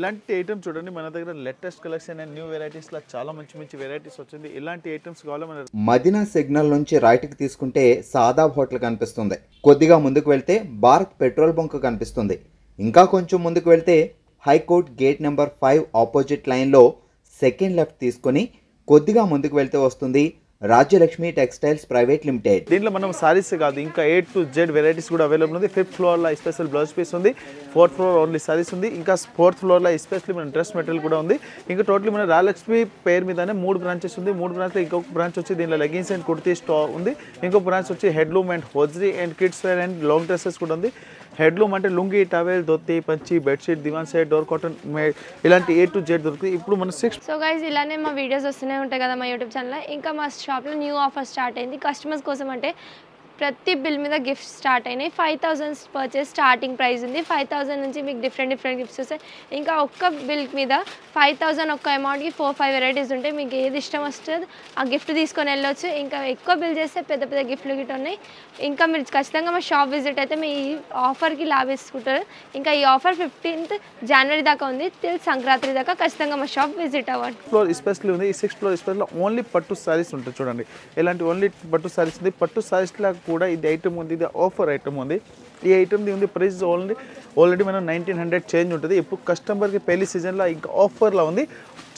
ఇలాంటి ఐటమ్స్ చూడండి మన దగ్గర latest collection and new varieties లా చాలా మంచి మంచి వెరైటీస్ వచ్చింది. ఇలాంటి ఐటమ్స్ కావాలో మన మదీనా సిగ్నల్ నుంచి రైట్కి తీసుకుంటే సాదాబ్ హోటల్ కనిపిస్తుంది. కొద్దిగా ముందుకు వెళ్తే భారత్ పెట్రోల్ బంక్ కనిపిస్తుంది. ఇంకా కొంచెం ముందుకు వెళ్తే హైకోర్ట్ గేట్ నెంబర్ 5 ఆపోజిట్ లైన్లో సెకండ్ లెఫ్ట్ తీసుకొని కొద్దిగా ముందుకు వెళ్తే వస్తుంది రాజ్యలక్ష్మి టెక్స్టైల్స్ ప్రైవేట్ లిమిటెడ్. దీంట్లో మనం సారీస్ కాదు ఇంకా A to Z వెరైటీస్ కూడా అవైలబుల్ ఉంది. 5th ఫ్లోర్లో స్పెషల్ బ్లౌజ్ పీస్ ఉంది. 4th ఫ్లోర్ ఓన్లీ సారీస్ ఉంది. ఇంకా 4th ఫ్లోర్లో ఎస్పెషల్లీ మన డ్రెస్ మెటీరియల్ కూడా ఉంది. ఇంకా టోటల్లీ మన రాజలక్ష్మి పేరు మీదనే 3 బ్రాంచెస్ ఉంది. 3 బ్రాంచ్లో ఇంకొక బ్రాంచ్ వచ్చి దీనిలో లెగిన్స్ అండ్ కుర్తీ స్టాక్ ఉంది. ఇంకొక బ్రాంచ్ వచ్చి handloom and hosiery and kids wear and long dresses కూడా ఉంది. హెడ్లూమ్ అంటే లుంగి, టవెల్, ధోతి, పంచి, bedsheet, divan set, door curtain ఇలాంటి A to Z దొరుకుతుంది. ఇప్పుడు మన 6. సో గైస్ ఇలానే మా వీడియోస్ వస్తూనే ఉంటాయి కదా మా యూట్యూబ్ ఛానల్లో. ఇంకా మా షాప్లో న్యూ ఆఫర్ స్టార్ట్ అయింది కస్టమర్స్ కోసం. అంటే ప్రతి బిల్ మీద గిఫ్ట్స్ స్టార్ట్ అయినాయి. 5000 పర్చేస్ స్టార్టింగ్ ప్రైస్ ఉంది. 5000 నుంచి మీకు డిఫరెంట్ గిఫ్ట్స్ వస్తాయి. ఇంకా ఒక్క బిల్ మీద 5000 ఒక్క అమౌంట్కి 4-5 వెరైటీస్ ఉంటాయి. మీకు ఏది ఇష్టం వస్తుంది ఆ గిఫ్ట్ తీసుకొని వెళ్ళొచ్చు. ఇంకా ఎక్కువ బిల్ చేస్తే పెద్ద పెద్ద గిఫ్ట్లు గిట్ ఉన్నాయి. ఇంకా మీరు ఖచ్చితంగా మా షాప్ విజిట్ అయితే మీ ఆఫర్కి లాభిస్తుంటారు. ఇంకా ఈ ఆఫర్ 15th జనవరి దాకా ఉంది. టిల్ సంక్రాంతి దాకా ఖచ్చితంగా మా షాప్ విజిట్ అవ్వండి. ఫ్లోర్ ఎస్పెషల్లీ ఉంది. ఈ 6th ఫ్లోర్ ఎస్పెషల్లో ఓన్లీ పట్టు సారీస్ ఉంటుంది చూడండి. ఇలాంటి ఓన్లీ పట్టు సారీస్ ఉంది. పట్టు సారీస్లో కూడా ఇది ఐటమ్ ఉంది. ఇది ఆఫర్ ఐటమ్ ఉంది. ఈ ఐటమ్ది ఉంది ప్రైస్ ఆల్రెడీ మనం 1900 చేంజ్ ఉంటుంది. ఇప్పుడు కస్టమర్కి పెళ్లి సీజన్లో ఇంకా ఆఫర్లో ఉంది.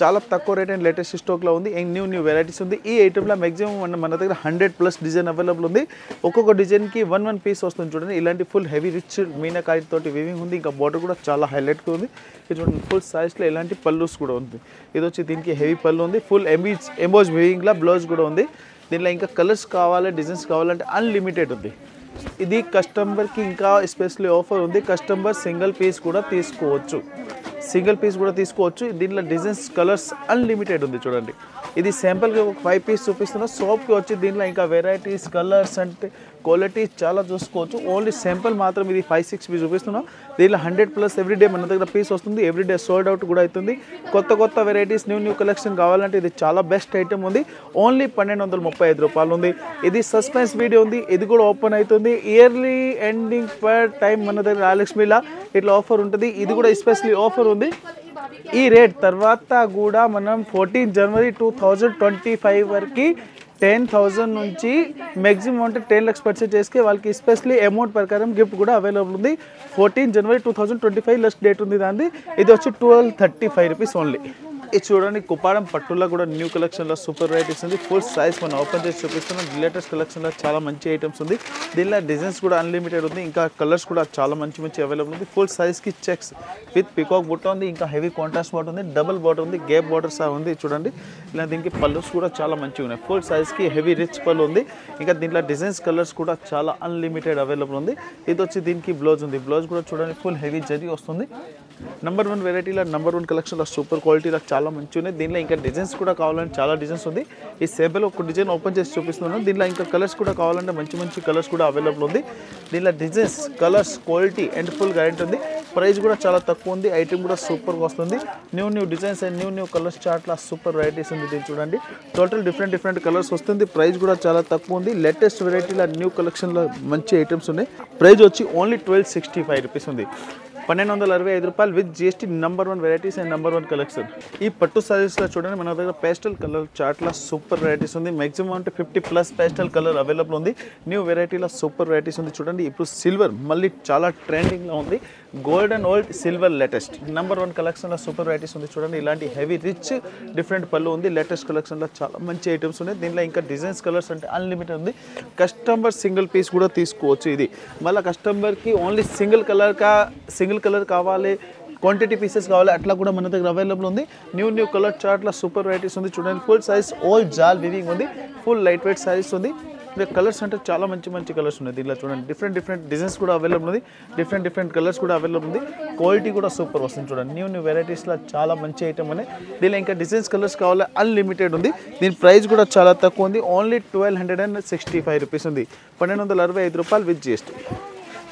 చాలా తక్కువ రేట్ అండ్ లేటెస్ట్ స్టాక్లో ఉంది. న్యూ వెరైటీస్ ఉంది. ఈ ఐటమ్లో మ్యాక్సిమం మన దగ్గర 100+ డిజైన్ అవైలబుల్ ఉంది. ఒక్కొక్క డిజైన్కి 1 పీస్ వస్తుంది చూడండి. ఇలాంటి ఫుల్ హెవీ రిచ్ మీనాకారి తోటి వీవింగ్ ఉంది. ఇంకా బార్డర్ కూడా చాలా హైలైట్గా ఉంది. ఇది చూడండి ఫుల్ సైజ్లో ఇలాంటి పల్లూస్ కూడా ఉంది. ఇది వచ్చి దీనికి హెవీ పళ్ళు ఉంది. ఫుల్ ఎంబోజ్ వీవింగ్లో బ్లౌజ్ కూడా ఉంది. దీనిలో ఇంకా కలర్స్ కావాలి డిజైన్స్ కావాలంటే అన్లిమిటెడ్ ఉంది. ఇది కస్టమర్కి ఇంకా ఎస్పెషల్లీ ఆఫర్ ఉంది. కస్టమర్ సింగిల్ పీస్ కూడా తీసుకోవచ్చు. దీంట్లో డిజైన్స్ కలర్స్ అన్లిమిటెడ్ ఉంది చూడండి. ఇది శాంపుల్గా ఒక 5 పీస్ చూపిస్తున్నా. షాప్కి వచ్చి దీంట్లో ఇంకా వెరైటీస్ కలర్స్ అంటే క్వాలిటీ చాలా చూసుకోవచ్చు. ఓన్లీ శాంపుల్ మాత్రం ఇది 5-6 పీస్ చూపిస్తున్నాం. దీనిలో 100+ ఎవ్రీడే మన దగ్గర పీస్ వస్తుంది. ఎవ్రీడే సోల్డ్ అవుట్ కూడా అవుతుంది. కొత్త వెరైటీస్ న్యూ కలెక్షన్ కావాలంటే ఇది చాలా బెస్ట్ ఐటమ్ ఉంది. ఓన్లీ 1235 రూపాయలు ఉంది. ఇది సస్పెన్స్ వీడియో ఉంది. ఇది కూడా ఓపెన్ అవుతుంది. ఇయర్లీ ఎండింగ్ పర్ టైం మన దగ్గర రాజలక్ష్మిలా ఇట్లా ఆఫర్ ఉంటుంది. ఇది కూడా ఎస్పెషల్లీ ఆఫర్ ఉంది. ఈ రేట్ తర్వాత కూడా మనం 14 జనవరి 2025 వరకు 10,000 నుంచి మ్యాక్సిమం అంటే 10 lakhs పర్చేజ్ చేస్తే వాళ్ళకి ఎస్పెషల్లీ అమౌంట్ ప్రకారం గిఫ్ట్ కూడా అవైలబుల్ ఉంది. 14 జనవరి 2025 లాస్ట్ డేట్ ఉంది దాన్ని. ఇది వచ్చి 1235 రూపీస్ ఓన్లీ. ఇది చూడండి కుప్పాడం పట్టులో కూడా న్యూ కలెక్షన్లో సూపర్ వెరైటీస్ ఉంది. ఫుల్ సైజ్ మనం ఓపెన్ చేసి చూపిస్తున్నాం. లేటెస్ట్ కలెక్షన్లో చాలా మంచి ఐటమ్స్ ఉంది. దీనిలో డిజైన్స్ కూడా అన్లిమిటెడ్ ఉంది. ఇంకా కలర్స్ కూడా చాలా మంచి అవైలబుల్ ఉంది. ఫుల్ సైజ్కి చెక్స్ విత్ పికాక్ బుట్ట ఉంది. ఇంకా హెవీ కాంట్రాస్ట్ బార్డర్ ఉంది. డబుల్ బార్డర్ ఉంది. గ్యాప్ బార్డర్ సహా ఉంది చూడండి. ఇలా దీనికి పళ్ళుస్ కూడా చాలా మంచిగా ఉన్నాయి. ఫుల్ సైజ్కి హెవీ రిచ్ పళ్ళు ఉంది. ఇంకా దీంట్లో డిజైన్స్ కలర్స్ కూడా చాలా అన్లిమిటెడ్ అవైలబుల్ ఉంది. ఇది వచ్చి దీనికి బ్లౌజ్ ఉంది. బ్లౌజ్ కూడా చూడండి ఫుల్ హెవీ జరీ వస్తుంది. నెంబర్ 1 వెరైటీలో నెంబర్ 1 కలెక్షన్లో సూపర్ క్వాలిటీలో చాలా మంచిగా ఉన్నాయి. దీనిలో ఇంకా డిజైన్స్ కూడా కావాలంటే చాలా డిజైన్స్ ఉంది. ఈ సేబల్ ఒక డిజైన్ ఓపెన్ చేసి చూపిస్తున్నాను. దీనిలో ఇంకా కలర్స్ కూడా కావాలంటే మంచి కలర్స్ కూడా అవైలబుల్ ఉంది. దీనిలో designs colours quality and full guarantee ఉంది. ప్రైస్ కూడా చాలా తక్కువ ఉంది. ఐటమ్ కూడా సూపర్గా వస్తుంది. New designs and new colours చార్ట్లో సూపర్ వెరైటీస్ ఉంది. దీన్ని చూడండి టోటల్ డిఫరెంట్ కలర్స్ వస్తుంది. ప్రైస్ కూడా చాలా తక్కువ ఉంది. లేటెస్ట్ వెరైటీలో న్యూ కలెక్షన్లో మంచి ఐటమ్స్ ఉన్నాయి. ప్రైస్ వచ్చి ఓన్లీ 1265 రూపీస్ ఉంది. 1265 రూపాయలు with GST. Number 1 varieties and number 1 collection. ఈ పట్టు సారీస్లో చూడండి మన దగ్గర పేస్టల్ కలర్ చార్ట్లో సూపర్ వెరైటీస్ ఉంది. మ్యాక్సిమం అంటే 50+ పేస్టల్ కలర్ అవైలబుల్ ఉంది. న్యూ వెరైటీలో సూపర్ వెరైటీస్ ఉంది చూడండి. ఇప్పుడు సిల్వర్ మళ్ళీ చాలా ట్రెండింగ్లో ఉంది. Gold and old silver latest number 1 కలెక్షన్లో సూపర్ వెరైటీస్ ఉంది చూడండి. ఇలాంటి హెవీ రిచ్ డిఫరెంట్ పళ్ళు ఉంది. లేటెస్ట్ కలెక్షన్లో చాలా మంచి ఐటమ్స్ ఉన్నాయి. దీనిలో ఇంకా డిజైన్స్ కలర్స్ అంటే అన్లిమిటెడ్ ఉంది. కస్టమర్ సింగిల్ పీస్ కూడా తీసుకోవచ్చు. ఇది మళ్ళీ కస్టమర్కి ఓన్లీ సింగిల్ కలర్ కావాలి క్వాంటిటీ పీసెస్ కావాలి అట్లా కూడా మన దగ్గర అవైలబుల్ ఉంది. న్యూ కలర్ చార్ట్లో సూపర్ వెరైటీస్ ఉంది చూడండి. ఫుల్ సైజ్ ఓల్ జాల్ వివింగ్ ఉంది. ఫుల్ లైట్ వెయిట్ సారీస్ ఉంది. కలర్స్ అంటే చాలా మంచి కలర్స్ ఉన్నాయి. దీనిలో చూడండి డిఫరెంట్ డిజైన్స్ కూడా అవైలబుల్ ఉంది. డిఫరెంట్ కలర్స్ కూడా అవైలబుల్ ఉంది. క్వాలిటీ కూడా సూపర్ వస్తుంది చూడండి. న్యూ వెరైటీస్లో చాలా మంచి ఐటమ్ ఉన్నాయి. దీనిలో ఇంకా డిజైన్స్ కలర్స్ కావాలి అన్లిమిటెడ్ ఉంది. దీని ప్రైస్ కూడా చాలా తక్కువ ఉంది. ఓన్లీ 1265 రూపీస్ ఉంది. 1265 రూపాయలు విత్ GST.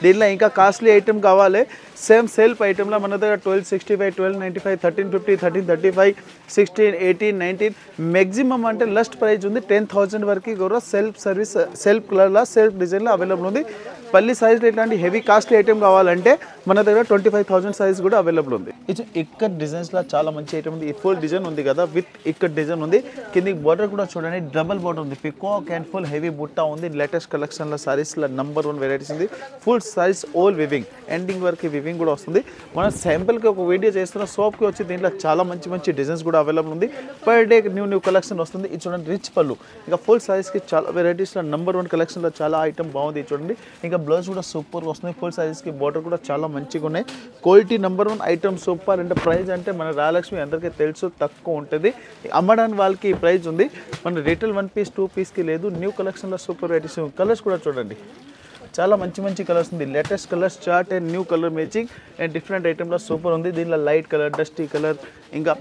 దీనిలో ఇంకా కాస్ట్లీ ఐటమ్ కావాలి సేమ్ సెల్ఫ్ ఐటమ్లో మన దగ్గర 1265, 1295, 1350, 1335, 16, 18, 19 మ్యాక్సిమం అంటే లస్ట్ ప్రైస్ ఉంది 10,000 వరకు కూడా సెల్ఫ్ సర్వీస్ సెల్ఫ్ కలర్లో సెల్ఫ్ డిజైన్లో అవైలబుల్ ఉంది. పల్లి సైజ్ ఇట్లాంటి హెవీ కాస్ట్లీ ఐటమ్ కావాలంటే మన దగ్గర 25,000 సైజ్ కూడా అవైలబుల్ ఉంది. ఇది ఇక్కడ డిజైన్స్లో చాలా మంచి ఐటమ్ ఉంది. ఈ ఫుల్ డిజైన్ ఉంది కదా విత్ ఇక్కడ డిజైన్ ఉంది. కింది బోర్డర్ కూడా చూడండి డబల్ బోర్డర్ ఉంది. పికాక్ అండ్ ఫుల్ హెవీ బుట్టా ఉంది. లేటెస్ట్ కలెక్షన్లో సారీస్లో నెంబర్ 1 వెరైటీస్ ఉంది. ఫుల్ సైజ్ ఓల్ వివింగ్ ఎండింగ్ వరకు వివింగ్ కూడా వస్తుంది. మనం శాంపుల్కి ఒక వీడియో చేస్తున్న షాప్కి వచ్చి దీంట్లో చాలా మంచి మంచి డిజైన్స్ కూడా అవైలబుల్ ఉంది. పర్ డే న్యూ కలెక్షన్ వస్తుంది. ఇది చూడండి రిచ్ పళ్ళు ఇంకా ఫుల్ సైజ్కి చాలా వెరైటీస్లో నెంబర్ 1 కలెక్షన్లో చాలా ఐటమ్ బాగుంది చూడండి. ఇంకా బ్లౌజ్ కూడా సూపర్గా వస్తుంది. ఫుల్ సైజ్కి బార్డర్ కూడా చాలా మంచిగా ఉన్నాయి. Quality number 1 item super. అంటే ప్రైస్ అంటే మన రాయలక్ష్మి అందరికీ తెలుసు తక్కువ ఉంటుంది. అమ్మడానికి వాళ్ళకి ఈ ప్రైస్ ఉంది. మన రిటైల్ 1 పీస్ 2 పీస్కి లేదు. న్యూ కలెక్షన్లో సూపర్ వెరైటీస్ కలర్స్ కూడా చూడండి చాలా మంచి కలర్స్ ఉంది. Latest colours chart and new colour matching and different ఐటమ్లో సూపర్ ఉంది. దీనిలో లైట్ కలర్ డస్టీ కలర్ ఇంకా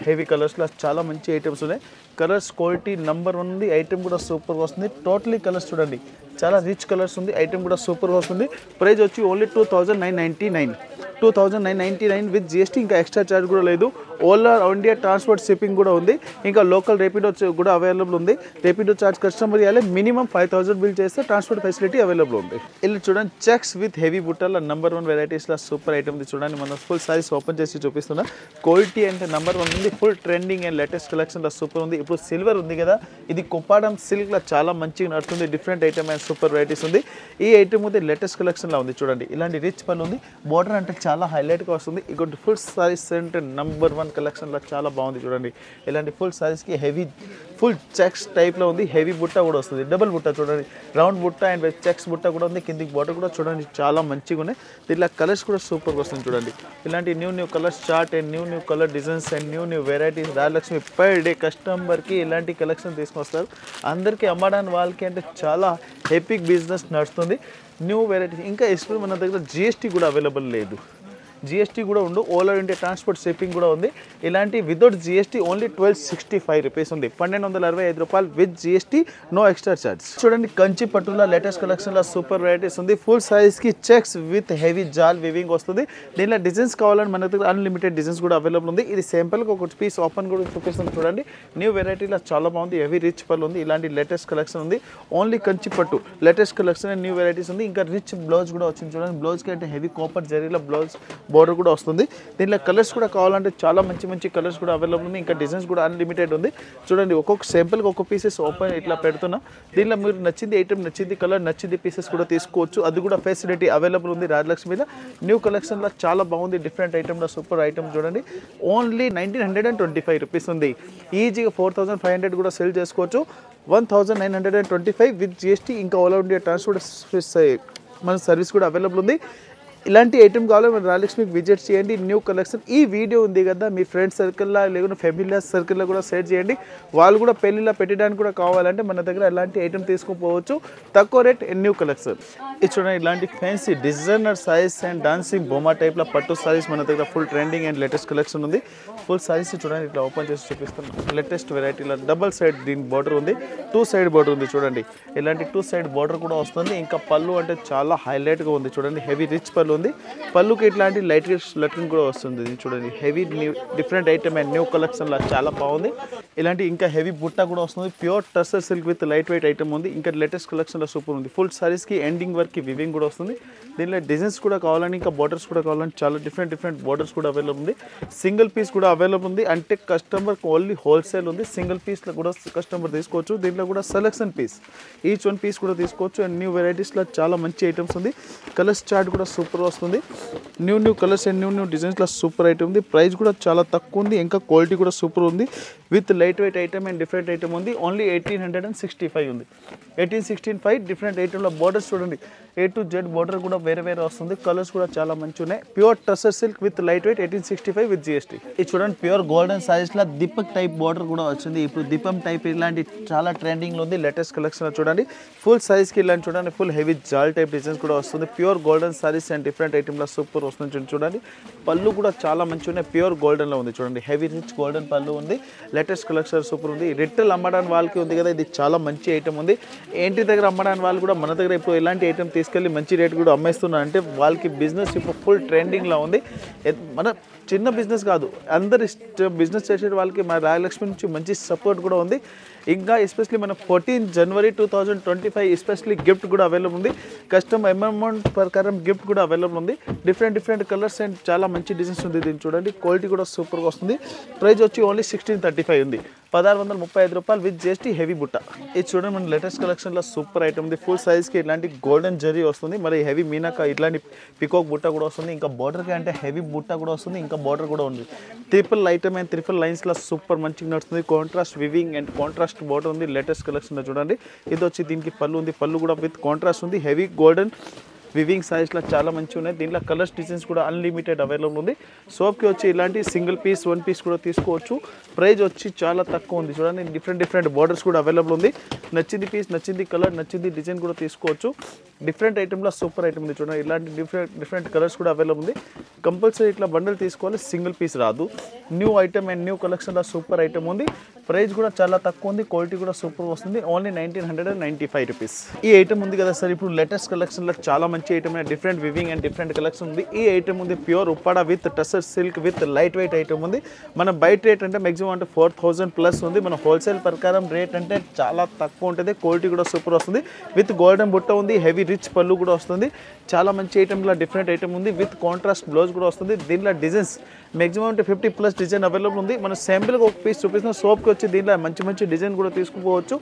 హెవీ కలర్స్లో చాలా మంచి ఐటమ్స్ ఉన్నాయి. కలర్స్ క్వాలిటీ నెంబర్ 1 ఉంది. ఐటమ్ కూడా సూపర్గా వస్తుంది. టోటలీ కలర్స్ చూడండి చాలా రిచ్ కలర్స్ ఉంది. ఐటమ్ కూడా సూపర్గా వస్తుంది. ప్రైస్ వచ్చి ఓన్లీ 2,999 విత్ జిఎస్టీ. ఇంకా ఎక్స్ట్రా ఛార్జ్ కూడా లేదు. ఆల్ ఇండియా ట్రాన్స్పోర్ట్ షిప్పింగ్ కూడా ఉంది. ఇంకా లోకల్ రేపిడో కూడా అవైలబుల్ ఉంది. రేపిడో ఛార్జ్ కస్టమర్ ఇవ్వాలి. మినిమం 5,000 బిల్ చేస్తే ట్రాన్స్పోర్ట్ ఫెసిలిటీ అవైలబుల్ ఉంది. ఇలా చూడండి చెక్స్ విత్ హెవీ బుట్టల నెంబర్ 1 వెరైటీస్లో సూపర్ ఐటమ్ ఉంది. చూడండి మనం ఫుల్ సైజ్ ఓపెన్ చేసి చూపిస్తున్నా. క్వాలిటీ అంటే నెంబర్ 1 ఉంది. ఫుల్ ట్రెండింగ్ అండ్ లేటెస్ట్ కలెక్షన్లో సూపర్ ఉంది. ఇప్పుడు సిల్వర్ ఉంది కదా ఇది కుప్పాడం సిల్క్లో చాలా మంచిగా నడుస్తుంది. Different item and super varieties ఉంది. ఈ ఐటమ్ ఉంది లేటెస్ట్ కలెక్షన్లో ఉంది. చూడండి ఇలాంటి రిచ్ పళ్ళు ఉంది. బోర్డర్ అంటే చాలా హైలైట్గా వస్తుంది. ఇంకోటి ఫుల్ సారీస్ అంటే నెంబర్ 1 కలెక్షన్లో చాలా బాగుంది. చూడండి ఇలాంటి ఫుల్ సారీస్కి హెవీ ఫుల్ చెక్స్ టైప్లో ఉంది. హెవీ బుట్ట కూడా వస్తుంది. డబుల్ బుట్ట చూడండి రౌండ్ బుట్ట అండ్ చెక్స్ బుట్ట కూడా ఉంది. కిందికి బోర్డర్ కూడా చూడండి చాలా మంచిగా ఉన్నాయి. దీంట్లో కలర్స్ కూడా సూపర్గా వస్తుంది. చూడండి ఇలాంటి new colours chart and new colour designs and new varieties Rayalakshmi per day కస్టమర్కి ఇలాంటి కలెక్షన్ తీసుకొస్తారు. అందరికీ అమ్మడానికి వాళ్ళకి అంటే చాలా హెపిక్ బిజినెస్ నడుస్తుంది. న్యూ వెరైటీస్ ఇంకా ఎస్పీ మన దగ్గర జిఎస్టీ కూడా అవైలబుల్ లేదు. జిఎస్టీ కూడా ఉండు. All over India transport shipping కూడా ఉంది. ఇలాంటి వితౌట్ జిఎస్టీ ఓన్లీ 1,265 రూపీస్ ఉంది. 1,265 రూపాయలు with GST no extra charge. చూడండి కంచి పట్టులో లేటెస్ట్ కలెక్షన్లో సూపర్ వెరైటీస్ ఉంది. ఫుల్ సైజ్కి చెక్స్ విత్ హెవీ జాల్ వివింగ్ వస్తుంది. దీనిలో డిజైన్స్ కావాలని మన దగ్గర అన్లిమిటెడ్ డిజైన్స్ కూడా అవైలబుల్ ఉంది. ఇది సింపుల్గా ఒక పీస్ ఓపెన్ కూడా చూపిస్తుంది. చూడండి న్యూ వెరైటీలో చాలా బాగుంది. హెవీ రిచ్ పళ్ళు ఉంది. ఇలాంటి లేటెస్ట్ కలెక్షన్ ఉంది. ఓన్లీ కంచి పట్టు latest collection and new varieties ఉంది. ఇంకా రిచ్ బ్లౌజ్ కూడా వచ్చింది. చూడండి బ్లౌజ్కి అంటే హెవీ కాపర్ జరీలో బ్లౌజ్ బోర్డర్ కూడా వస్తుంది. దీనిలో కలర్స్ కూడా కావాలంటే చాలా మంచి కలర్స్ కూడా అవైలబుల్ ఉంది. ఇంకా డిజైన్స్ కూడా అన్లిమిటెడ్ ఉంది. చూడండి ఒక్కొక్క సింపుల్గా ఒక్కొక్క పీసెస్ ఓపెన్ ఇట్లా పెడుతున్నా. దీనిలో మీరు నచ్చింది ఐటమ్ నచ్చింది కలర్ నచ్చింది పీసెస్ కూడా తీసుకోవచ్చు. అది కూడా ఫెసిలిటీ అవైలబుల్ ఉంది. రాజలక్ష్మి మీద న్యూ కలెక్షన్లో చాలా బాగుంది. డిఫరెంట్ ఐటమ్లో సూపర్ ఐటమ్ చూడండి ఓన్లీ 1,925 రూపీస్ ఉంది. ఈజీగా 4,500 కూడా సెల్ చేసుకోవచ్చు. 1,925 విత్ జిఎస్టీ. ఇంకా ఆల్ ఇండియా ట్రాన్స్పోర్ట్ మన సర్వీస్ కూడా అవైలబుల్ ఉంది. ఇలాంటి ఐటమ్ కావాలి మన రాయలక్ష్మికి విజిట్ చేయండి. న్యూ కలెక్షన్ ఈ వీడియో ఉంది కదా మీ ఫ్రెండ్స్ సర్కిల్లో లేకుండా ఫ్యామిలీ సర్కిల్లో కూడా షేర్ చేయండి. వాళ్ళు కూడా పెళ్ళిలో పెట్టడానికి కూడా కావాలంటే మన దగ్గర ఎలాంటి ఐటమ్ తీసుకుపోవచ్చు. తక్కువ రేట్ న్యూ కలెక్షన్. ఇది చూడండి ఇలాంటి fancy designer saris and dancing బొమ్మ టైప్లో పట్టు సారీస్ మన దగ్గర full trending and latest collection ఉంది. ఫుల్ సారీస్ చూడండి ఇట్లా ఓపెన్ చేసి చూపిస్తున్నాం. లేటెస్ట్ వెరైటీలో డబల్ సైడ్ దీని బార్డర్ ఉంది. 2 సైడ్ బార్డర్ ఉంది. చూడండి ఇలాంటి 2 సైడ్ బార్డర్ కూడా వస్తుంది. ఇంకా పళ్ళు అంటే చాలా హైలైట్గా ఉంది. చూడండి హెవీ రిచ్ పళ్ళు ఉంది. పళ్ళుకి ఇట్లాంటి లైట్ లెటరింగ్ కూడా వస్తుంది. చూడండి heavy new different item and new కలెక్షన్లో చాలా బాగుంది. ఇలాంటి ఇంకా హెవీ బుట్ట కూడా వస్తుంది. Pure tussar silk with light weight item ఉంది. ఇంకా లేటెస్ట్ కలెక్షన్లో సూపర్ ఉంది. ఫుల్ సారీస్కి ఎండింగ్ వరకు వివింగ్ కూడా వస్తుంది. దీనిలో డిజైన్స్ కూడా కావాలని ఇంకా బార్డర్స్ కూడా కావాలని చాలా డిఫరెంట్ బార్డర్స్ కూడా అవైలబుల్ ఉంది. సింగిల్ పీస్ కూడా అవైలబుల్ ఉంది. అంటే కస్టమర్కి ఓన్లీ హోల్సేల్ ఉంది. సింగిల్ పీస్లో కూడా కస్టమర్ తీసుకోవచ్చు. దీంట్లో కూడా సెలెక్షన్ పీస్ ఈచ్ 1 పీస్ కూడా తీసుకోవచ్చు. అండ్ న్యూ వెరైటీస్లో చాలా మంచి ఐటమ్స్ ఉంది. కలర్స్ చార్ట్ కూడా సూపర్ వస్తుంది. న్యూ కలర్స్ అండ్ న్యూ డిజైన్స్లో సూపర్ ఐటమ్ ఉంది. ప్రైస్ కూడా చాలా తక్కువ ఉంది. ఇంకా క్వాలిటీ కూడా సూపర్ ఉంది. With light weight item and different item ఉంది. ఓన్లీ 1,865 ఉంది. 1,865 డిఫరెంట్ ఐటమ్లో బార్డర్స్ చూడండి A to Z బార్డర్ కూడా వేరే వస్తుంది. కలర్స్ కూడా చాలా మంచి ఉన్నాయి. Pure tussar silk with light weight 1,865 with GST. ఇది చూడండి ప్యూర్ గోల్డెన్ సారీస్లో దీపక్ టైప్ బార్డర్ కూడా వచ్చింది. ఇప్పుడు దీపం టైప్ ఇలాంటి చాలా ట్రెండింగ్లో ఉంది. లేటెస్ట్ కలెక్షన్ చూడండి ఫుల్ సైజ్కి ఇలాంటి చూడండి ఫుల్ హెవీ జాల్ టైప్ డిజైన్స్ కూడా వస్తుంది. Pure golden sarees and different ఐటెంలో సూపర్ వస్తుంది చూడండి. పళ్ళు కూడా చాలా మంచిగా ఉన్నాయి, ప్యూర్ గోల్డెన్లో ఉంది చూడండి. హెవీ రిచ్ గోల్డెన్ పళ్ళు ఉంది, లేటెస్ట్ కలెక్షన్ సూపర్ ఉంది. రిటైల్ అమ్మడానికి వాళ్ళకి ఉంది కదా, ఇది చాలా మంచి ఐటమ్ ఉంది. ఏంటి దగ్గర అమ్మడానికి వాళ్ళు కూడా మన దగ్గర ఇప్పుడు ఇలాంటి ఐటమ్ తీసుకెళ్ళి మంచి రేట్ కూడా అమ్మేస్తున్నారు అంటే వాళ్ళకి బిజినెస్ ఇప్పుడు ఫుల్ ట్రెండింగ్లో ఉంది. మన చిన్న బిజినెస్ కాదు, అందరు బిజినెస్ చేసే వాళ్ళకి మా రాయలక్ష్మి నుంచి మంచి సపోర్ట్ కూడా ఉంది. ఇంకా ఎస్పెషలీ మన 14 జనవరి 2025 ఎస్పెషలీ గిఫ్ట్ కూడా అవైలబుల్ ఉంది. కస్టమర్ అమౌంట్ ప్రకారం గిఫ్ట్ కూడా అవైలబుల్ ఉంది. డిఫరెంట్ కలర్స్ అండ్ చాలా మంచి డిజైన్స్ ఉంది. దీన్ని చూడండి, క్వాలిటీ కూడా సూపర్గా వస్తుంది. ప్రైస్ వచ్చి ఓన్లీ 1635 ఉంది, 1635 రూపాయలు విత్ జిఎస్టీ. హెవీ బుట్ట ఇది చూడండి, మన లేటెస్ట్ కలెక్షన్లో సూపర్ ఐటమ్ ఉంది. ఫుల్ సైజ్కి ఇట్లాంటి గోల్డెన్ జరీ వస్తుంది, మరి హెవీ మీనాక ఇట్లాంటి పికాక్ బుట్ట కూడా వస్తుంది. ఇంకా బార్డర్కి అంటే హెవీ బుట్ట కూడా వస్తుంది, ఇంకా బార్డర్ కూడా ఉంది. ట్రిపుల్ ఐటమ్ అండ్ ట్రిపుల్ లైన్స్లో సూపర్ మంచిగా నడుస్తుంది. Contrast weaving and contrast border ఉంది. లేటెస్ట్ కలెక్షన్ చూడండి. ఇది వచ్చి దీనికి పళ్ళు ఉంది, పళ్ళు కూడా విత్ కాంట్రాస్ట్ ఉంది. హెవీ గోల్డెన్ వివింగ్ సైజ్లో చాలా మంచిగా ఉన్నాయి. దీంట్లో కలర్స్ డిజైన్స్ కూడా అన్లిమిటెడ్ అవైలబుల్ ఉంది. సోప్కి వచ్చి ఇలాంటి సింగిల్ పీస్ 1 పీస్ కూడా తీసుకోవచ్చు. ప్రైస్ వచ్చి చాలా తక్కువ ఉంది చూడండి. డిఫరెంట్ బార్డర్స్ కూడా అవైలబుల్ ఉంది. నచ్చింది పీస్, నచ్చింది కలర్, నచ్చింది డిజైన్ కూడా తీసుకోవచ్చు. డిఫరెంట్ ఐటెంలో సూపర్ ఐటమ్ ఉంది చూడండి. ఇలాంటి డిఫరెంట్ కలర్స్ కూడా అవైలబుల్ ఉంది. కంపల్సరీ ఇట్లా బండల్ తీసుకోవాలి, సింగిల్ పీస్ రాదు. న్యూ ఐటమ్ అండ్ న్యూ కలెక్షన్లో సూపర్ ఐటమ్ ఉంది. ప్రైస్ కూడా చాలా తక్కువ ఉంది, క్వాలిటీ కూడా సూపర్ వస్తుంది. Only 1995 rupees. ఈ ఐటమ్ ఉంది కదా సార్, ఇప్పుడు లేటెస్ట్ కలెక్షన్లో చాలా మంచి item, different weaving and different collection ఉంది. ఈ ఐటమ్ ఉంది pure Uppada with tussar silk with light weight item ఉంది. మన బయట రేట్ అంటే మ్యాక్సిమం అంటే 4000 ప్లస్ ఉంది. మన హోల్సేల్ ప్రకారం రేట్ అంటే చాలా తక్కువ ఉంటుంది, క్వాలిటీ కూడా సూపర్ వస్తుంది. విత్ గోల్డెన్ బుట్ట ఉంది, హెవీ రిచ్ పళ్ళు కూడా వస్తుంది. చాలా మంచి ఐటమ్లో డిఫరెంట్ ఐటమ్ ఉంది. విత్ కాంట్రాస్ట్ బ్లౌజ్ కూడా వస్తుంది. దీనిలో డిజైన్స్ మ్యాక్సిమం అంటే 50 ప్లస్ డిజైన్ అవైలబుల్ ఉంది. మన శాంపిల్గా ఒక పీస్ చూపిస్తున్న సోప్కి వచ్చి దీంట్లో మంచి డిజైన్ కూడా తీసుకుపోవచ్చు.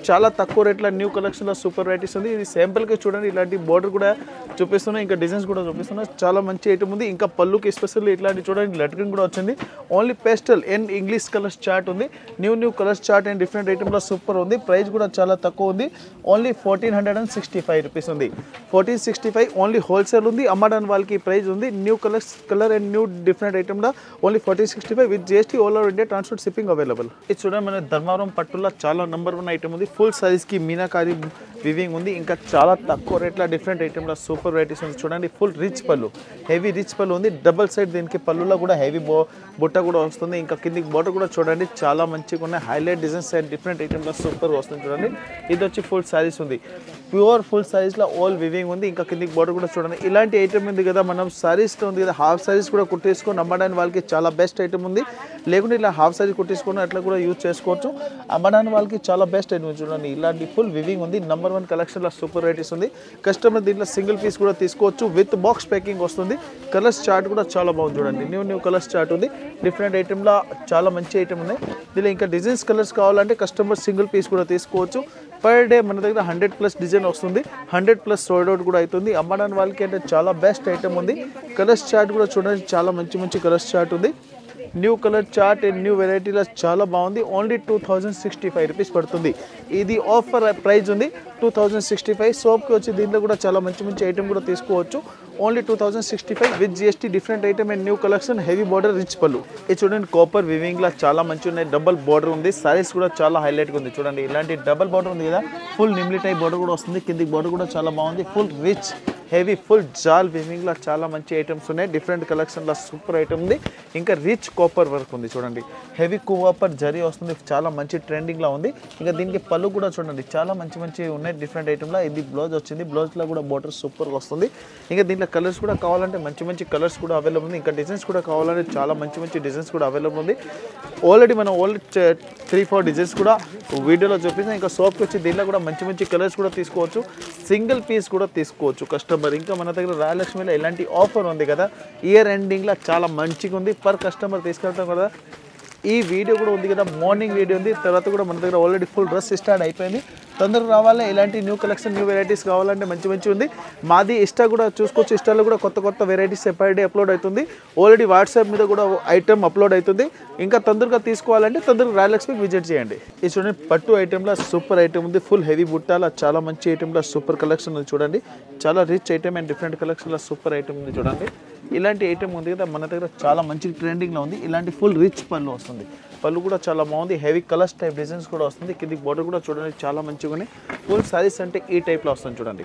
చాలా తక్కువ రేట్లో న్యూ కలెక్షన్లో సూపర్ వెరైటీస్ ఉంది. ఇది శాంపిల్కి చూడండి, ఇలాంటి బార్డర్ కూడా చూపిస్తున్నా, ఇంకా డిజైన్స్ కూడా చూపిస్తున్నా. చాలా మంచి ఐటమ్ ఉంది. ఇంకా పళ్ళుకి ఎస్పెషల్లీ ఇట్లాంటి చూడండి లెటరింగ్ కూడా వచ్చింది. Only pastel and English colours chart ఉంది. New colours chart and different ఐటమ్లో సూపర్ ఉంది. ప్రైస్ కూడా చాలా తక్కువ ఉంది, ఓన్లీ 1465 రూపీస్ ఉంది. 1465 ఓన్లీ హోల్సేల్ ఉంది. అమ్మడానికి వాళ్ళకి ప్రైస్ ఉంది. New colour and new different ఐటమ్లో only 1465 with GST. All over India transport shipping available. ఇది చూడండి, మన ధర్మవరం పట్టులో చాలా నెంబర్ 1 ఐటమ్ ఉంది. ఫుల్ సైజ్కి మీనాకారి వివింగ్ ఉంది. ఇంకా చాలా తక్కువ రేట్లో డిఫరెంట్ ఐటమ్లో సూపర్ వెరైటీస్ ఉంది చూడండి. ఫుల్ రిచ్ పళ్ళు, హెవీ రిచ్ పళ్ళు ఉంది. డబల్ సైడ్ దీనికి పళ్ళులో కూడా హెవీ బుట్ట కూడా వస్తుంది. ఇంకా కిందికి బార్డర్ కూడా చూడండి, చాలా మంచిగా ఉన్నాయి. హైలైట్ డిజైన్స్ అండ్ డిఫరెంట్ ఐటమ్లో సూపర్ వస్తుంది చూడండి. ఇది వచ్చి ఫుల్ సారీస్ ఉంది, ప్యూర్ ఫుల్ సారీస్లో ఆల్ వివింగ్ ఉంది. ఇంకా కిందికి బార్డర్ కూడా చూడండి. ఇలాంటి ఐటమ్ ఉంది కదా, మనం సారీస్లో ఉంది కదా, హాఫ్ సారీస్ కూడా కుట్టేసుకొని అమ్మడానికి వాళ్ళకి చాలా బెస్ట్ ఐటమ్ ఉంది. లేకుంటే ఇలా హాఫ్ సారీ కుట్టేసుకొని అట్లా కూడా యూజ్ చేసుకోవచ్చు. అమ్మడానికి వాళ్ళకి చాలా బెస్ట్ ఐటమ్ చూడండి. ఇలాంటి ఫుల్ వివింగ్ ఉంది. నెంబర్ 1 కలెక్షన్లో సూపర్ వెరైటీస్ ఉంది. కస్టమర్ దీంట్లో సింగిల్ పీస్ కూడా తీసుకోవచ్చు. విత్ బాక్స్ ప్యాకింగ్ వస్తుంది. కలర్స్ చార్ట్ కూడా చాలా బాగుంది చూడండి. న్యూ కలర్స్ చార్ట్ ఉంది. డిఫరెంట్ ఐటమ్లో చాలా మంచి ఐటమ్ ఉన్నాయి. దీనిలో ఇంకా డిజైన్స్ కలర్స్ కావాలంటే కస్టమర్ సింగిల్ పీస్ కూడా తీసుకోవచ్చు. పర్ డే మన దగ్గర 100 ప్లస్ డిజైన్ వస్తుంది. 100 ప్లస్ సోల్డ్ అవుట్ కూడా అవుతుంది. అమ్మడానికి వాళ్ళకి అంటే చాలా బెస్ట్ ఐటమ్ ఉంది. కలర్స్ చార్ట్ కూడా చూడండి, చాలా మంచి కలర్స్ చార్ట్ ఉంది. New colour chart and new వెరైటీలో చాలా బాగుంది. ఓన్లీ 2065 రూపీస్ పడుతుంది. ఇది ఆఫర్ ప్రైస్ ఉంది 2065. సోప్కి వచ్చి దీంట్లో కూడా చాలా మంచి ఐటమ్ కూడా తీసుకోవచ్చు. Only 2065 with GST. Different item and new collection. Heavy border rich పళ్ళు. ఇది చూడండి, కాపర్ వివింగ్లో చాలా మంచి ఉన్నాయి. డబల్ బార్డర్ ఉంది. సారీస్ కూడా చాలా హైలైట్గా ఉంది చూడండి. ఇలాంటి డబల్ బార్డర్ ఉంది కదా, ఫుల్ నిమ్లీ టైప్ బార్డర్ కూడా వస్తుంది. కిందికి బార్డర్ కూడా చాలా బాగుంది. ఫుల్ రిచ్ హెవీ ఫుల్ జాల్ వివింగ్లో చాలా మంచి ఐటమ్స్ ఉన్నాయి. డిఫరెంట్ కలెక్షన్లో సూపర్ ఐటమ్ ఉంది. ఇంకా రిచ్ కాపర్ వర్క్ ఉంది చూడండి. హెవీ కాపర్ జరీ వస్తుంది. చాలా మంచి ట్రెండింగ్లో ఉంది. ఇంకా దీనికి పళ్ళు కూడా చూడండి, చాలా మంచి ఉన్నాయి. డిఫరెంట్ ఐటమ్లో ఇది బ్లౌజ్ వచ్చింది. బ్లౌజ్లో కూడా బార్డర్ సూపర్గా వస్తుంది. ఇంకా దీంట్లో కలర్స్ కూడా కావాలంటే మంచి కలర్స్ కూడా అవైలబుల్ ఉంది. ఇంకా డిజైన్స్ కూడా కావాలంటే చాలా మంచి డిజైన్స్ కూడా అవైలబుల్ ఉంది. ఆల్రెడీ మనం 3-4 డిజైన్స్ కూడా వీడియోలో చూపించాం. ఇంకా సోప్కి వచ్చి దీంట్లో కూడా మంచి కలర్స్ కూడా తీసుకోవచ్చు. సింగిల్ పీస్ కూడా తీసుకోవచ్చు కస్టమర్. ఇంకా మన దగ్గర రాయలక్ష్మిలో ఇలాంటి ఆఫర్ ఉంది కదా, ఇయర్ ఎండింగ్లో చాలా మంచిగా ఉంది. పర్ కస్టమర్ తీసుకెళ్తాం కదా. ఈ వీడియో కూడా ఉంది కదా, మార్నింగ్ వీడియో ఉంది. తర్వాత కూడా మన దగ్గర ఆల్రెడీ ఫుల్ డ్రెస్ స్టార్ట్ అయిపోయింది. తొందరగా రావాలి. ఇలాంటి న్యూ కలెక్షన్ న్యూ వెరైటీస్ కావాలంటే మంచి ఉంది. మాది ఇన్స్టా కూడా చూసుకోవచ్చు. ఇన్స్టాలో కూడా కొత్త వెరైటీస్ ఎప్పటి డే అప్లోడ్ అవుతుంది. ఆల్రెడీ వాట్సాప్ మీద కూడా ఐటమ్ అప్లోడ్ అవుతుంది. ఇంకా తొందరగా తీసుకోవాలంటే తొందరగా రాయలక్ష్మికి విజిట్ చేయండి. ఈ చూడండి, పట్టు ఐటెంలో సూపర్ ఐటమ్ ఉంది. ఫుల్ హెవీ బుట్టాల చాలా మంచి ఐటెంలో సూపర్ కలెక్షన్ ఉంది చూడండి. చాలా రిచ్ ఐటమ్ అండ్ డిఫరెంట్ కలెక్షన్లో సూపర్ ఐటమ్ ఉంది చూడండి. ఇలాంటి ఐటమ్ ఉంది కదా, మన దగ్గర చాలా మంచి ట్రెండింగ్లో ఉంది. ఇలాంటి ఫుల్ రిచ్ పళ్ళు వస్తుంది. పళ్ళు కూడా చాలా బాగుంది. హెవీ కలర్స్ టైప్ డిజైన్స్ కూడా వస్తుంది. కిందికి బార్డర్ కూడా చూడండి, చాలా మంచిగా ఉన్నాయి. ఫుల్ సారీస్ అంటే ఈ టైప్లో వస్తుంది చూడండి.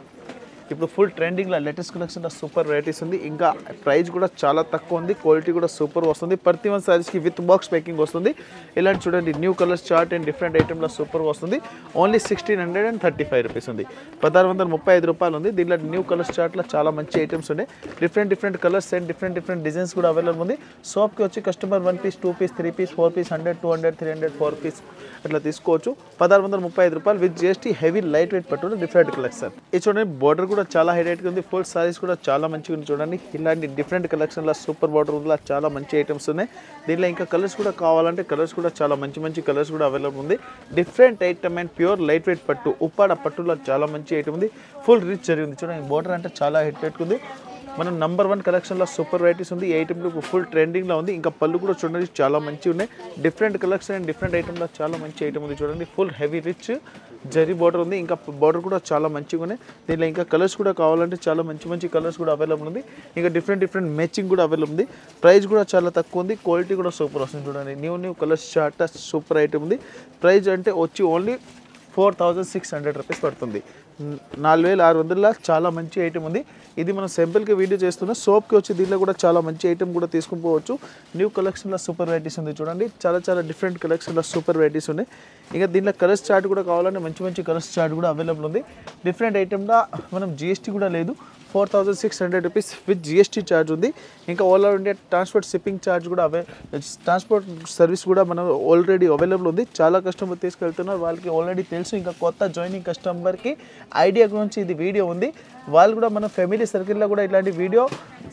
ఇప్పుడు ఫుల్ ట్రెండింగ్లో లేటెస్ట్ కలెక్షన్లో సూపర్ వెరైటీస్ ఉంది. ఇంకా ప్రైస్ కూడా చాలా తక్కువ ఉంది, క్వాలిటీ కూడా సూపర్ వస్తుంది. ప్రతి వన్ సారీస్కి విత్ బాక్స్ ప్యాకింగ్ వస్తుంది. ఇలాంటి చూడండి new colours chart and different ఐటెంలో సూపర్ వస్తుంది. ఓన్లీ 1635 రూపీస్ ఉంది, 1635 రూపాయలు ఉంది. దీంట్లో న్యూ కలర్స్ చార్ట్లో చాలా మంచి ఐటమ్స్ ఉన్నాయి. Different colours and different designs కూడా అవైలబుల్ ఉంది. షాప్కి వచ్చి customer 1 piece 2 piece 3 piece 4 piece 100 200 300 4 piece అట్లా తీసుకోవచ్చు. 1635 రూపాయలు with GST. Heavy light weight పట్టు డిఫరెంట్ కలెక్షన్. ఇది చూడండి బార్డర్ కూడా చాలా హైలైట్గా ఉంది. ఫుల్ సారీస్ కూడా చాలా మంచిగా ఉంది చూడండి. ఇలాంటి డిఫరెంట్ కలెక్షన్లో సూపర్ బార్డర్ ఉంది, చాలా మంచి ఐటమ్స్ ఉన్నాయి. దీనిలో ఇంకా కలర్స్ కూడా కావాలంటే కలర్స్ కూడా చాలా మంచి కలర్స్ కూడా అవైలబుల్ ఉంది. Different item and pure light weight పట్టు ఉప్పాడ పట్టులో చాలా మంచి ఐటమ్ ఉంది. ఫుల్ రిచ్ జరిగింది చూడండి. బార్డర్ అంటే చాలా హైలైట్ ఉంది. మనం నంబర్ 1 కలెక్షన్లో సూపర్ వెరైటీస్ ఉంది. ఈ ఐటెంలో ఫుల్ ట్రెండింగ్లో ఉంది. ఇంకా పళ్ళు కూడా చూడండి చాలా మంచిగా ఉన్నాయి. డిఫరెంట్ కలెక్షన్ అండ్ డిఫరెంట్ ఐటెంలో చాలా మంచి ఐటమ్ ఉంది చూడండి. Full heavy rich zari border ఉంది. ఇంకా బార్డర్ కూడా చాలా మంచిగా ఉన్నాయి. దీనిలో ఇంకా కలర్స్ కూడా కావాలంటే చాలా మంచి కలర్స్ కూడా అవైలబుల్ ఉంది. ఇంకా డిఫరెంట్ మ్యాచింగ్ కూడా అవైలబుల్ ఉంది. ప్రైస్ కూడా చాలా తక్కువ ఉంది, క్వాలిటీ కూడా సూపర్ వస్తుంది చూడండి. New colours chart super item ఉంది. ప్రైస్ అంటే వచ్చి ఓన్లీ 4600 రూపీస్ పడుతుంది. 4600 చాలా మంచి ఐటమ్ ఉంది. ఇది మనం సింపుల్గా వీడియో చేస్తున్నా. సోప్కి వచ్చి దీనిలో కూడా చాలా మంచి ఐటమ్ కూడా తీసుకుని పోవచ్చు. న్యూ కలెక్షన్లో సూపర్ వెరైటీస్ ఉంది చూడండి. చాలా డిఫరెంట్ కలెక్షన్లో సూపర్ వెరైటీస్ ఉన్నాయి. ఇంకా దీనిలో కలర్స్ చార్ట్ కూడా కావాలంటే మంచి కలర్స్ చార్ట్ కూడా అవైలబుల్ ఉంది. డిఫరెంట్ ఐటమ్లో మనం జిఎస్టీ కూడా లేదు. 4600 రూపీస్ విత్ జిఎస్టీ ఛార్జ్ ఉంది. ఇంకా all over India transport shipping charge కూడా ట్రాన్స్పోర్ట్ సర్వీస్ కూడా మనం ఆల్రెడీ అవైలబుల్ ఉంది. చాలా కస్టమర్ తీసుకెళ్తున్నారు, వాళ్ళకి ఆల్రెడీ తెలుసు. ఇంకా కొత్త జాయినింగ్ కస్టమర్కి ఐడియా గురించి ఇది వీడియో ఉంది. వాళ్ళు కూడా మన ఫ్యామిలీ సర్కిల్లో కూడా ఇలాంటి వీడియో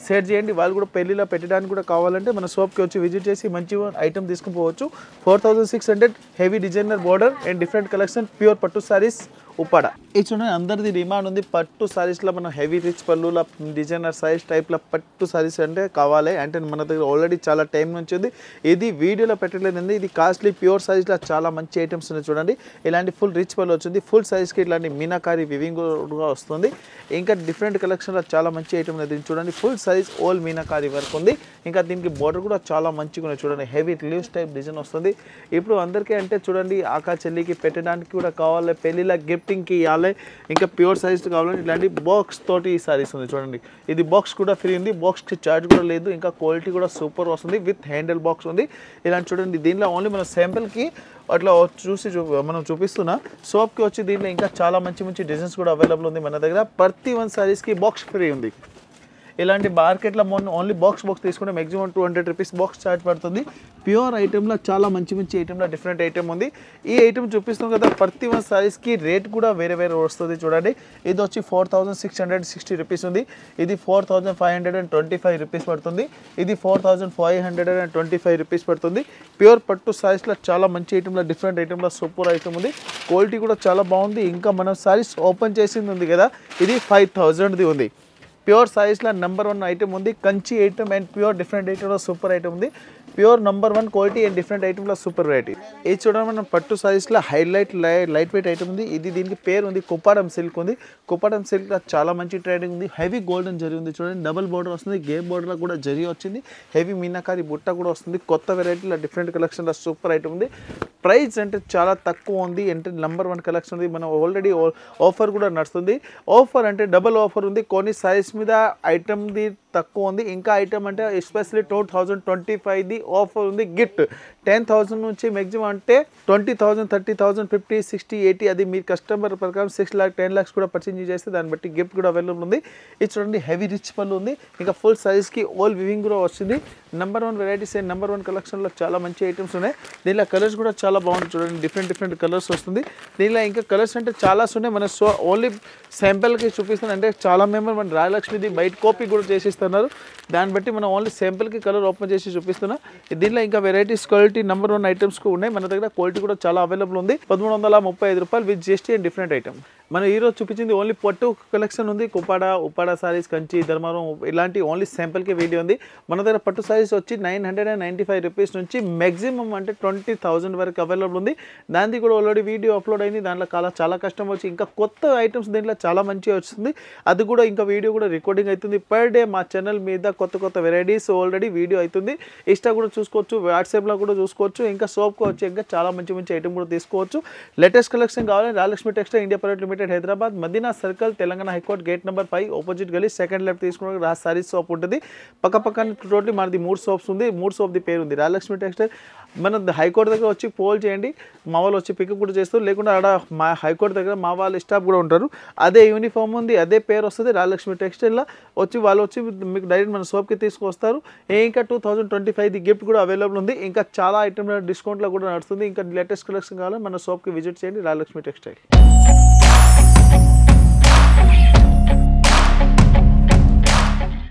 షేర్ చేయండి. వాళ్ళు కూడా పెళ్ళిలో పెట్టడానికి కూడా కావాలంటే మన షాప్కి వచ్చి విజిట్ చేసి మంచి ఐటమ్ తీసుకుని పోవచ్చు. 4600 heavy designer border and different collection pure పట్టు సారీస్ ఉప్పాడ. ఇది చూడండి అందరిది డిమాండ్ ఉంది. పట్టు సారీస్లో మనం హెవీ రిచ్ పళ్ళుల డిజైనర్ సారీస్ టైప్లో పట్టు సారీస్ అంటే కావాలి అంటే మన దగ్గర ఆల్రెడీ చాలా టైం నుంచి ఉంది. ఇది వీడియోలో పెట్టలేదండి. ఇది కాస్ట్లీ ప్యూర్ సారీస్లో చాలా మంచి ఐటమ్స్ ఉన్నాయి చూడండి. ఇలాంటి ఫుల్ రిచ్ పళ్ళు వచ్చింది. ఫుల్ సారీస్కి ఇలాంటి మీనాకారి వివింగ్ కూడా వస్తుంది. ఇంకా డిఫరెంట్ కలెక్షన్లో చాలా మంచి ఐటమ్ ఉంది. దీన్ని చూడండి full saris all meenakari work ఉంది. ఇంకా దీనికి బార్డర్ కూడా చాలా మంచిగా ఉన్నాయి చూడండి. హెవీ లీవ్స్ టైప్ డిజైన్ వస్తుంది. ఇప్పుడు అందరికీ అంటే చూడండి ఆకా చెల్లికి పెట్టడానికి కూడా కావాలి, పెళ్ళిళ్ళ గిఫ్టింగ్కి ఇవ్వాలి, ఇంకా ప్యూర్ సారీస్ కావాలంటే ఇలాంటి బాక్స్ తోటి ఈ సారీస్ ఉంది చూడండి. ఇది బాక్స్ కూడా ఫ్రీ ఉంది, బాక్స్కి ఛార్జ్ కూడా లేదు. ఇంకా క్వాలిటీ కూడా సూపర్ వస్తుంది విత్ హ్యాండిల్ బాక్స్ ఉంది. ఇలాంటి చూడండి దీనిలో ఓన్లీ మన శాంపిల్కి అట్లా చూసి మనం చూపిస్తున్నా. షాప్కి వచ్చి దీంట్లో ఇంకా చాలా మంచి డిజైన్స్ కూడా అవైలబుల్ ఉంది మన దగ్గర. ప్రతి 1 సారీస్కి బాక్స్ ఫ్రీ ఉంది. ఇలాంటి మార్కెట్లో ఓన్లీ బాక్స్ తీసుకుంటే మ్యాక్సిమం 200 రూపీస్ బాక్స్ ఛార్జ్ పడుతుంది. ప్యూర్ ఐటెంలో చాలా మంచి ఐటెంలో డిఫరెంట్ ఐటమ్ ఉంది. ఈ ఐటమ్ చూపిస్తాం కదా ప్రతి 1 సారీస్కి రేట్ కూడా వేరే వస్తుంది చూడండి. ఇది వచ్చి 4660 రూపీస్ ఉంది. ఇది 4525 రూపీస్ పడుతుంది. ఇది 4525 రూపీస్ పడుతుంది. ప్యూర్ పట్టు సారీస్లో చాలా మంచి ఐటెంలో డిఫరెంట్ ఐటెంలో సూపర్ ఐటమ్ ఉంది. క్వాలిటీ కూడా చాలా బాగుంది. ఇంకా మనం సారీస్ ఓపెన్ చేసింది ఉంది కదా, ఇది 5000ది ఉంది. ప్యూర్ సారీస్లో నెంబర్ 1 ఐటమ్ ఉంది. Kanchi item and pure different ఐటమ్లో సూపర్ ఐటమ్ ఉంది. Pure number 1 quality and different ఐటమ్లో సూపర్ వెరైటీ. ఇది చూడండి మనం పట్టు సారీస్లో లైట్ వెయిట్ ఐటమ్ ఉంది. ఇది దీనికి పేరు ఉంది కుప్పాడం సిల్క్ ఉంది. కుప్పాడం సిల్క్లో చాలా మంచి ట్రేడింగ్ ఉంది. హెవీ గోల్డెన్ జరీ ఉంది చూడండి. డబుల్ బార్డర్ వస్తుంది, గేమ్ బార్డర్లో కూడా జరీ వచ్చింది. హెవీ మీనాకారి బుట్ట కూడా వస్తుంది. కొత్త వెరైటీలో డిఫరెంట్ కలెక్షన్లో సూపర్ ఐటమ్ ఉంది. ప్రైస్ అంటే చాలా తక్కువ ఉంది. అంటే నెంబర్ 1 కలెక్షన్ ఉంది. మనం ఆల్రెడీ ఆఫర్ కూడా నడుస్తుంది. ఆఫర్ అంటే డబుల్ ఆఫర్ ఉంది. కొన్ని సారీస్ మీద ఐటమ్ది తక్కువ ఉంది. ఇంకా ఐటమ్ అంటే ఎస్పెషల్లీ 2025ది ఆఫర్ ఉంది. గిఫ్ట్ 10,000 నుంచి మ్యాక్సిమం అంటే 20,000 30,000 50 60 80 అది మీ కస్టమర్ ప్రకారం 6 lakhs 10 lakhs కూడా పర్చేజ్ చేస్తే దాన్ని బట్టి గిఫ్ట్ కూడా అవైలబుల్ ఉంది. ఇది చూడండి హెవీ రిచ్ పళ్ళు ఉంది. ఇంకా ఫుల్ సైజ్కి ఆల్ వివింగ్ కూడా వస్తుంది. నెంబర్ 1 వెరైటీస్ అండ్ నెంబర్ 1 కలెక్షన్లో చాలా మంచి ఐటమ్స్ ఉన్నాయి. దీనిలో కలర్స్ కూడా చాలా బాగుంది చూడండి. డిఫరెంట్ కలర్స్ వస్తుంది. దీనిలో ఇంకా కలర్స్ అంటే చాలా ఉన్నాయి. మన ఓన్లీ శాంపిల్కి చూపిస్తాను. అంటే చాలా మెంబర్ మన రాయలక్ష్మిది బయట కాపీ కూడా చేసిస్తున్నారు. దాన్ని బట్టి మనం ఓన్లీ శాంపిల్కి కలర్ ఓపెన్ చేసి చూపిస్తున్నా. దీనిలో ఇంకా వెరైటీస్ క్వాలిటీ నెంబర్ 1 ఐటమ్స్ ఉన్నాయి మన దగ్గర. క్వాలిటీ కూడా చాలా అవైలబుల్ ఉంది. 1335 రూపాయలు with GST and different item. మనం ఈరోజు చూపించింది ఓన్లీ పట్టు కలెక్షన్ ఉంది. ఉప్పాడ సారీస్, కంచి, ధర్మవరం ఇలాంటి ఓన్లీ శాంపిల్కి వీడియో ఉంది. మన దగ్గర పట్టు సారీస్ వచ్చి 995 రూపీస్ నుంచి మ్యాక్సిమం అంటే 20,000 వరకు అవైలబుల్ ఉంది. దానికి కూడా ఆల్రెడీ వీడియో అప్లోడ్ అయింది. దాంట్లో చాలా కష్టం వచ్చి ఇంకా కొత్త ఐటమ్స్ దీంట్లో చాలా మంచిగా వస్తుంది. అది కూడా ఇంకా వీడియో కూడా రికార్డింగ్ అవుతుంది. పర్ డే మా ఛానల్ మీద కొత్త వెరైటీస్ ఆల్రెడీ వీడియో అవుతుంది. ఇన్స్టా కూడా చూసుకోవచ్చు, వాట్సాప్లో కూడా చూసుకోవచ్చు. ఇంకా షాప్కి వచ్చి ఇంకా చాలా మంచి ఐటమ్ కూడా తీసుకోవచ్చు. లేటెస్ట్ కలెక్షన్ కావాలని Rayalakshmi textile India private limited market Hyderabad, Madina circle, Telangana high court gate number 5 opposite గలీ సెకండ్ లెఫ్ట్ తీసుకున్న రాజ్ సారీస్ షాప్ ఉంటుంది. పక్కన టోటలీ మనది 3 షాప్స్ ఉంది. 3 షాప్ ది పేరు ఉంది రాజలక్ష్మి టెక్స్టైల్. మన హైకోర్టు దగ్గర వచ్చి పోల్ చేయండి, మా వాళ్ళు వచ్చి పికప్ కూడా చేస్తారు. లేకుండా ఆడ మా హైకోర్టు దగ్గర మా వాళ్ళ స్టాఫ్ కూడా ఉంటారు. అదే యూనిఫామ్ ఉంది, అదే పేరు వస్తుంది రాజలక్ష్మి టెక్స్టైల్లో. వాళ్ళు వచ్చి మీకు డైరెక్ట్ మన షాప్కి తీసుకొస్తారు. ఇంకా 2025 గిఫ్ట్ కూడా అవైలబుల్ ఉంది. ఇంకా చాలా ఐటమ్ డిస్కౌంట్లో కూడా నడుస్తుంది. ఇంకా లేటెస్ట్ కలెక్షన్ కావాలని మన షాప్కి విజిట్ చేయండి రాజలక్ష్మి టెక్స్టైల్.